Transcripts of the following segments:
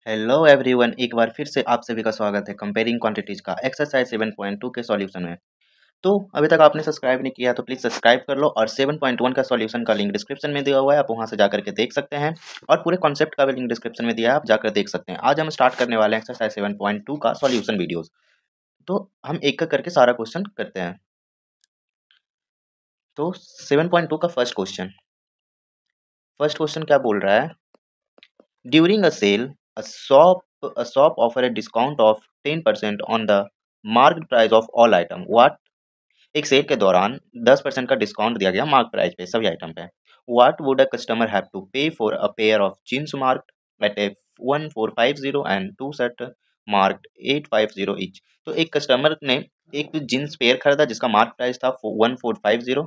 Hello everyone, एक बार फिर से आप सभी का स्वागत है कंपेयरिंग क्वांटिटीज का एक्सरसाइज 7.2 के सॉल्यूशन में। तो अभी तक आपने सब्सक्राइब नहीं किया तो प्लीज़ सब्सक्राइब कर लो और 7.1 का सॉल्यूशन का लिंक डिस्क्रिप्शन में दिया हुआ है, आप वहां से जाकर के देख सकते हैं। और पूरे कॉन्सेप्ट का भी लिंक डिस्क्रिप्शन में दिया है, आप जाकर देख सकते हैं। आज हम स्टार्ट करने वाले हैं एक्सरसाइज 7.2 का सॉल्यूशन वीडियोज। तो हम एक एक करके सारा क्वेश्चन करते हैं। तो 7.2 का फर्स्ट क्वेश्चन क्या बोल रहा है? During a sale, a shop offer a discount of 10% on the marked price of all item. What? एक सेल के दौरान 10% का डिस्काउंट दिया गया मार्क प्राइस पे, सभी आइटम पे। What would a customer have to pay for a pair of jeans marked at a 1450 and two set marked 850 each? तो एक कस्टमर ने एक जींस पेयर खरीदा जिसका मार्क प्राइस था 1450।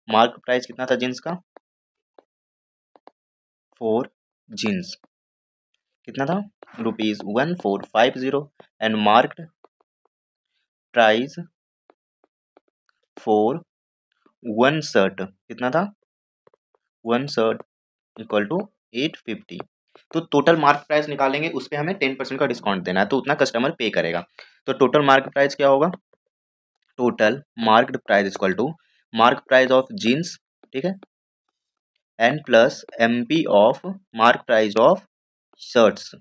मार्क प्राइस कितना था जींस का? 4 जींस कितना था? ₹1450 and marked price for one shirt कितना था? One shirt equal to 850। तो टोटल मार्क प्राइस निकालेंगे, उस पर हमें 10% का डिस्काउंट देना है, तो उतना कस्टमर पे करेगा। तो टोटल मार्क प्राइस क्या होगा? Total marked price equal to mark price of jeans, ठीक है, and plus MP of mark price of shirts.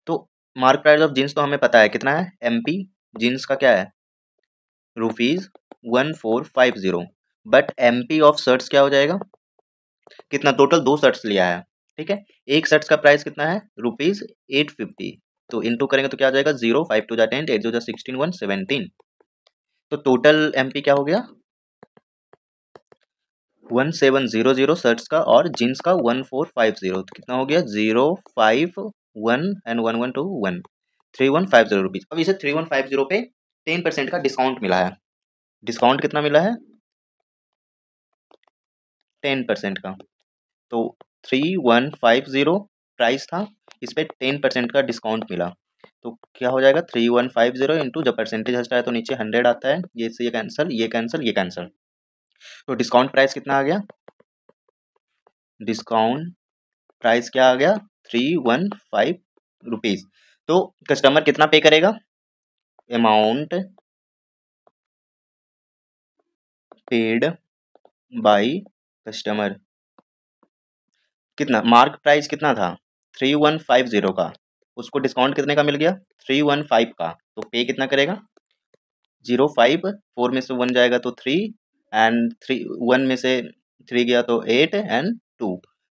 तो मार्क प्राइस ऑफ जीन्स तो हमें पता है कितना है, MP जीन्स का क्या है? ₹1450। बट MP ऑफ शर्ट्स क्या हो जाएगा? कितना? टोटल 2 शर्ट्स लिया है, ठीक है। एक शर्ट्स का प्राइस कितना है? ₹850। तो इंटू करेंगे तो क्या आ जाएगा? 0 5 2 10 8 2 16 1 17। तो टोटल MP क्या हो गया? 1700 शर्ट्स का और जीन्स का 1450। तो कितना हो गया? 0 5 1 एंड 1 1 2 1 3150 रुपीज। अब इसे 3150 पे 10% का डिस्काउंट मिला है। डिस्काउंट कितना मिला है? 10% का। तो 3150 प्राइस था, इस पे 10% का डिस्काउंट मिला। तो क्या हो जाएगा? 3150 इंटू, जब परसेंटेज हटता है तो नीचे 100 आता है, ये से ये कैंसिल, ये कैंसिल, ये कैंसिल। तो डिस्काउंट प्राइस कितना आ गया? डिस्काउंट प्राइस क्या आ गया? 315 रुपीज। तो कस्टमर कितना पे करेगा? अमाउंट पेड बाई कस्टमर कितना? मार्क प्राइस कितना था? 3150 का, उसको डिस्काउंट कितने का मिल गया? 315 का। तो पे कितना करेगा? 05, 4 में से 1 जाएगा तो 3 एंड 3 1 में से 3 गया तो 8 एंड 2।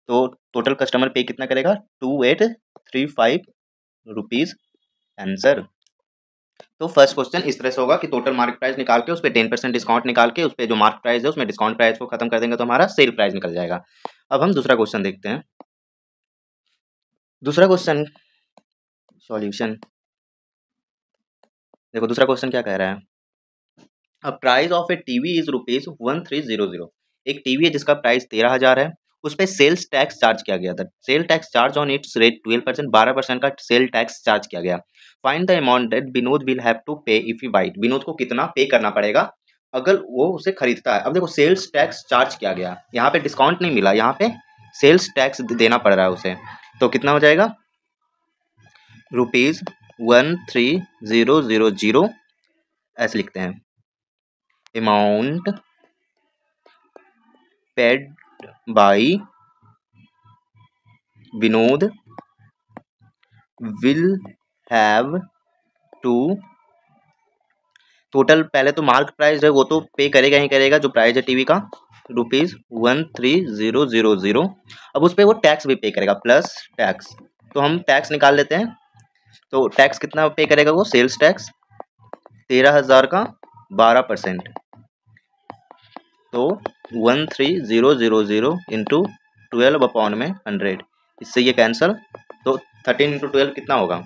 तो टोटल कस्टमर पे कितना करेगा? 2835 रुपीज आंसर। तो फर्स्ट क्वेश्चन इस तरह से होगा कि टोटल मार्केट प्राइस निकाल के उस पर 10% डिस्काउंट निकाल के उस पर जो मार्केट प्राइस है उसमें डिस्काउंट प्राइस को खत्म कर देंगे तो हमारा सेल प्राइस निकल जाएगा। अब हम दूसरा क्वेश्चन देखते हैं। दूसरा क्वेश्चन सॉल्यूशन देखो, दूसरा क्वेश्चन क्या कह रहा है? A price of A TV is ₹1300। एक टीवी है जिसका प्राइस 13,000 है, उस पे सेल्स टैक्स चार्ज किया गया था। Sale tax charge on its rate 12%, 12% का सेल टैक्स चार्ज किया गया। Find the amount that Vinod will have to pay if he buy it. Vinod को कितना पे करना पड़ेगा अगर वो उसे खरीदता है? अब देखो, सेल्स टैक्स चार्ज किया गया, यहाँ पे डिस्काउंट नहीं मिला, यहाँ पे सेल्स टैक्स देना पड़ रहा है उसे। तो कितना हो जाएगा? ₹13,000 ऐसे लिखते हैं। Amount paid by Vinod will have to, total पहले तो मार्क प्राइस है वो तो पे करेगा ही करेगा, जो प्राइस है टीवी का ₹13,000। अब उस पर वो टैक्स भी पे करेगा प्लस टैक्स। तो हम टैक्स निकाल लेते हैं। तो टैक्स कितना पे करेगा वो? सेल्स टैक्स 13,000 का 12%, तो 13,000 इंटू 12/100, इससे ये कैंसल। तो 13 इंटू 12 कितना होगा?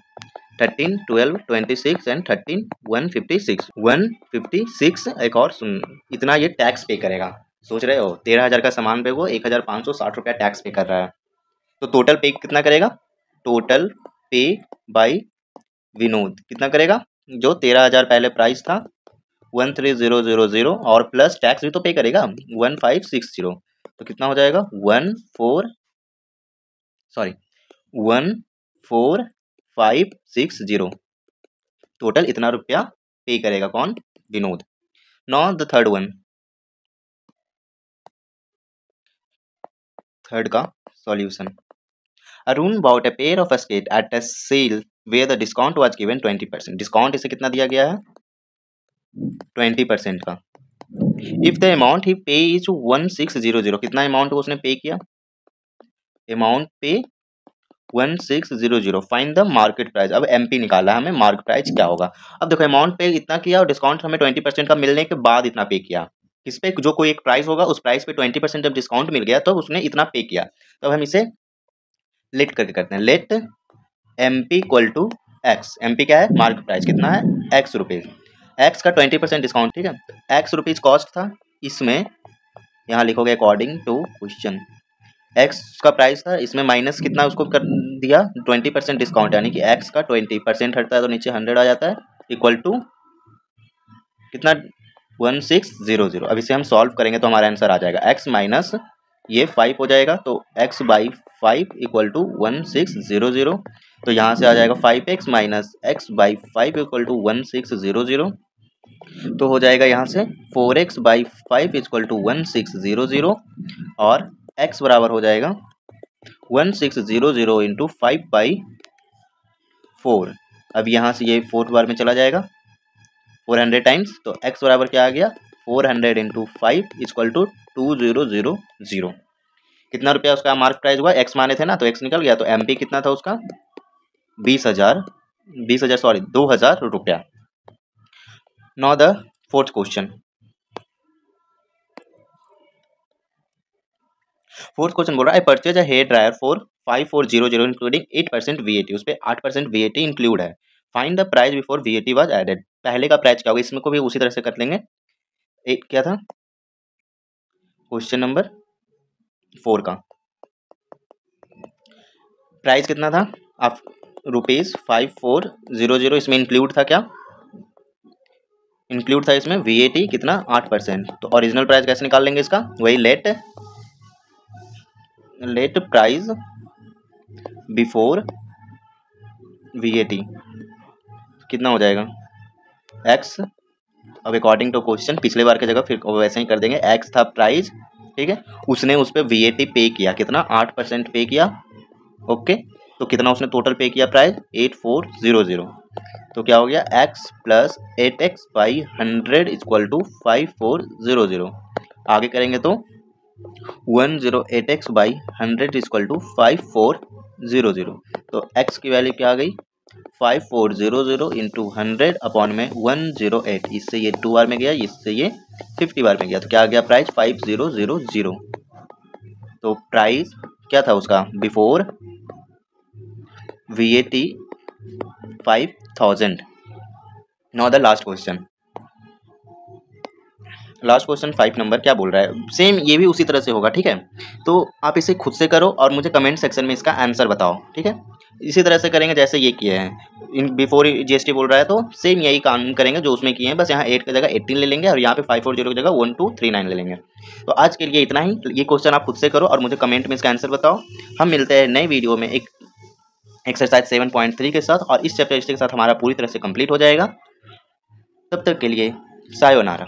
13 12 26 एंड 13 156। एक और सुन, इतना ये टैक्स पे करेगा। सोच रहे हो 13,000 का सामान पे वो 1,560 रुपया टैक्स पे कर रहा है। तो टोटल पे कितना करेगा? टोटल पे बाई विनोद कितना करेगा? जो 13,000 पहले प्राइस था 13,000 और प्लस टैक्स भी तो पे करेगा 1560। तो कितना हो जाएगा? 14 4560। टोटल इतना रुपया पे करेगा कौन? Vinod. Now the third one, third का solution. Arun bought a pair of skate at a sale where the discount was given 20%। Discount इसे कितना दिया गया है? 20% का। इफ द अमाउंट ही पे इज 1600, कितना अमाउंट उसने पे किया? अमाउंट पे 1600। Find the market price. अब एमपी निकाला हमें, मार्केट प्राइस क्या होगा? अब देखो अमाउंट पे इतना किया और डिस्काउंट हमें 20% का मिलने के बाद इतना पे किया। किस पे? जो कोई एक प्राइस होगा उस प्राइस पे 20% जब डिस्काउंट मिल गया तो उसने इतना पे किया। तो हम इसे लेट करके करते हैं। Let MP equal to x. MP क्या है? मार्केट प्राइस कितना है? X rupees. एक्स का 20% डिस्काउंट, ठीक है। एक्स रुपीज कॉस्ट था, इसमें यहाँ लिखोगे अकॉर्डिंग टू क्वेश्चन। एक्स का प्राइस था, इसमें माइनस कितना उसको कर दिया? 20% डिस्काउंट, यानी कि एक्स का 20% हटता है तो नीचे 100 आ जाता है, इक्वल टू कितना? 1600। अब इसे हम सॉल्व करेंगे तो हमारा आंसर आ जाएगा एक्स माइनस ये 5 हो जाएगा, तो एक्स बाई 5 इक्वल टू 1600। तो यहाँ से आ जाएगा 5x minus x by 5 equal to 1600। तो हो जाएगा यहाँ से 4x बाई 5 इक्वल टू 1600 और x बराबर हो जाएगा 1600 इंटू 5 बाई 4। अब यहाँ से ये 4 बार में चला जाएगा 400 टाइम्स, तो x बराबर क्या आ गया? 400 इंटू 5 इक्वल टू 2000। कितना रुपया उसका मार्क प्राइस हुआ? x माने थे ना, तो x निकल गया, तो एमपी कितना था उसका? 20,000 सॉरी 2000 रुपया। Now the fourth question. Fourth question बोल रहा है purchase a hair dryer for 5400 including 8% VAT। उस पर 8% VAT इंक्लूड है। Find the price before VAT was added. पहले का प्राइस क्या होगा? इसमें को भी उसी तरह से कर लेंगे। क्या था क्वेश्चन नंबर 4 का? प्राइस कितना था? आप ₹5400। इसमें इंक्लूड था क्या? इंक्लूड था इसमें VAT कितना? 8%। तो ओरिजिनल प्राइस कैसे निकाल लेंगे इसका? वही लेट प्राइस बिफोर VAT कितना हो जाएगा? x। अब अकॉर्डिंग टू क्वेश्चन पिछले बार की जगह फिर वैसे ही कर देंगे। x था प्राइस, ठीक है, उसने उस पर VAT पे किया कितना? 8% पे किया। ओके, तो कितना उसने टोटल पे किया प्राइस? 8400। तो क्या हो गया? x plus 8x by 100 equal to 5400। आगे करेंगे तो 108x बाई 100 इक्वल टू 5400। तो x की वैल्यू क्या आ गई? 5400 इंटू 100 अपॉन में 108। इससे ये 2 बार में गया, इससे ये 50 बार में गया, तो क्या आ गया प्राइस? 5000। तो प्राइस क्या था उसका before VAT? 5000। Now the last question. Last question 5 number क्या बोल रहा है? सेम ये भी उसी तरह से होगा, ठीक है। तो आप इसे खुद से करो और मुझे कमेंट सेक्शन में इसका आंसर बताओ, ठीक है। इसी तरह से करेंगे जैसे ये किए हैं। इन बिफोर GST बोल रहा है तो सेम यही काम करेंगे जो उसमें किए हैं, बस यहाँ 8 की जगह 18 ले लेंगे और यहाँ पे 540 की जगह 1239 ले लेंगे। तो आज के लिए इतना ही। ये क्वेश्चन आप खुद से करो और मुझे कमेंट में इसका आंसर बताओ। हम मिलते हैं नए वीडियो में एक एक्सरसाइज 7.3 के साथ, और इस चैप्टर के साथ हमारा पूरी तरह से कंप्लीट हो जाएगा। तब तक के लिए सायोनारा।